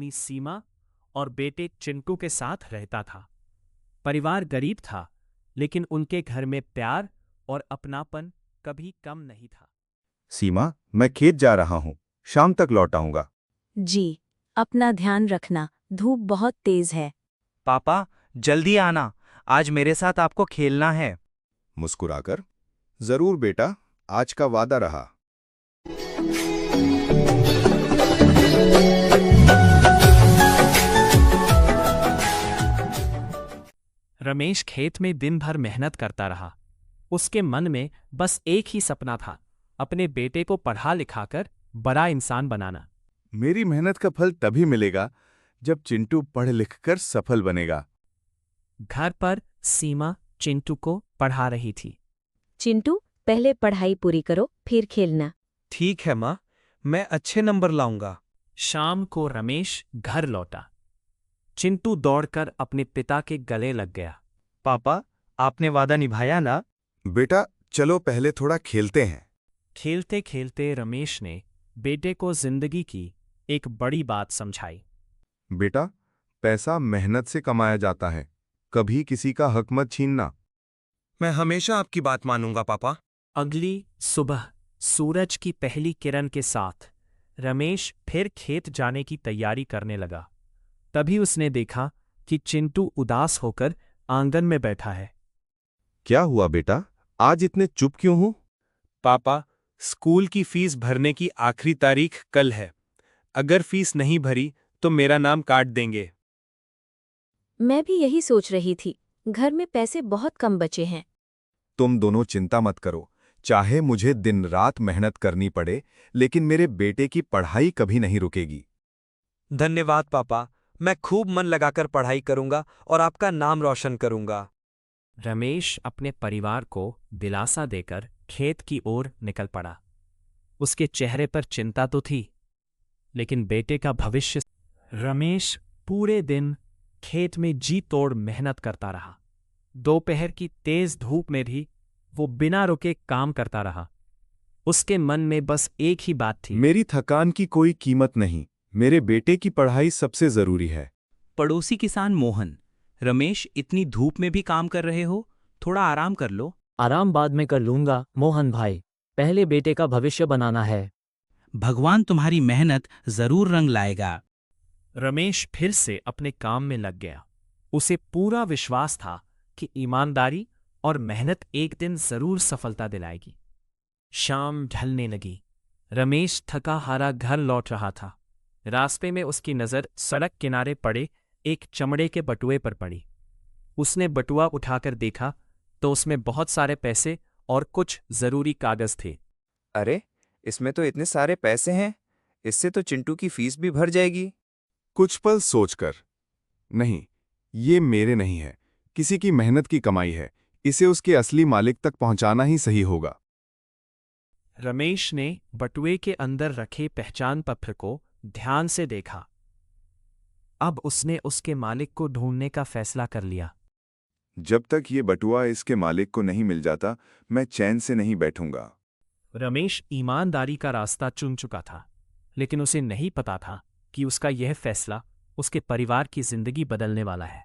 पत्नी सीमा और बेटे चिंटू के साथ रहता था। परिवार गरीब था, लेकिन उनके घर में प्यार और अपनापन कभी कम नहीं था। सीमा, मैं खेत जा रहा हूँ, शाम तक लौट आऊंगा। जी, अपना ध्यान रखना, धूप बहुत तेज है। पापा, जल्दी आना, आज मेरे साथ आपको खेलना है। मुस्कुराकर, जरूर बेटा, आज का वादा रहा। रमेश खेत में दिन भर मेहनत करता रहा। उसके मन में बस एक ही सपना था, अपने बेटे को पढ़ा लिखाकर बड़ा इंसान बनाना। मेरी मेहनत का फल तभी मिलेगा जब चिंटू पढ़ लिखकर सफल बनेगा। घर पर सीमा चिंटू को पढ़ा रही थी। चिंटू, पहले पढ़ाई पूरी करो, फिर खेलना। ठीक है माँ, मैं अच्छे नंबर लाऊंगा। शाम को रमेश घर लौटा। चिंटू दौड़कर अपने पिता के गले लग गया। पापा, आपने वादा निभाया ना? बेटा, चलो पहले थोड़ा खेलते हैं। खेलते खेलते रमेश ने बेटे को जिंदगी की एक बड़ी बात समझाई। बेटा, पैसा मेहनत से कमाया जाता है, कभी किसी का हक मत छीनना। मैं हमेशा आपकी बात मानूंगा पापा। अगली सुबह सूरज की पहली किरण के साथ रमेश फिर खेत जाने की तैयारी करने लगा। तभी उसने देखा कि चिंटू उदास होकर आंगन में बैठा है। क्या हुआ बेटा, आज इतने चुप क्यों हो? पापा, स्कूल की फीस भरने की आखिरी तारीख कल है। अगर फीस नहीं भरी तो मेरा नाम काट देंगे। मैं भी यही सोच रही थी, घर में पैसे बहुत कम बचे हैं। तुम दोनों चिंता मत करो, चाहे मुझे दिन रात मेहनत करनी पड़े, लेकिन मेरे बेटे की पढ़ाई कभी नहीं रुकेगी। धन्यवाद पापा, मैं खूब मन लगाकर पढ़ाई करूंगा और आपका नाम रोशन करूंगा। रमेश अपने परिवार को दिलासा देकर खेत की ओर निकल पड़ा। उसके चेहरे पर चिंता तो थी, लेकिन बेटे का भविष्य। रमेश पूरे दिन खेत में जी तोड़ मेहनत करता रहा। दोपहर की तेज धूप में भी वो बिना रुके काम करता रहा। उसके मन में बस एक ही बात थी, मेरी थकान की कोई कीमत नहीं, मेरे बेटे की पढ़ाई सबसे जरूरी है। पड़ोसी किसान मोहन, रमेश इतनी धूप में भी काम कर रहे हो, थोड़ा आराम कर लो। आराम बाद में कर लूंगा मोहन भाई, पहले बेटे का भविष्य बनाना है। भगवान तुम्हारी मेहनत जरूर रंग लाएगा। रमेश फिर से अपने काम में लग गया। उसे पूरा विश्वास था कि ईमानदारी और मेहनत एक दिन जरूर सफलता दिलाएगी। शाम ढलने लगी। रमेश थका हारा घर लौट रहा था। रास्ते में उसकी नज़र सड़क किनारे पड़े एक चमड़े के बटुए पर पड़ी। उसने बटुआ उठाकर देखा तो उसमें बहुत सारे पैसे और कुछ जरूरी कागज थे। अरे, इसमें तो इतने सारे पैसे हैं, इससे तो चिंटू की फीस भी भर जाएगी। कुछ पल सोचकर, नहीं, ये मेरे नहीं है, किसी की मेहनत की कमाई है, इसे उसके असली मालिक तक पहुंचाना ही सही होगा। रमेश ने बटुए के अंदर रखे पहचान पत्र को ध्यान से देखा। अब उसने उसके मालिक को ढूंढने का फैसला कर लिया। जब तक ये बटुआ इसके मालिक को नहीं मिल जाता, मैं चैन से नहीं बैठूंगा। रमेश ईमानदारी का रास्ता चुन चुका था, लेकिन उसे नहीं पता था कि उसका यह फैसला उसके परिवार की जिंदगी बदलने वाला है।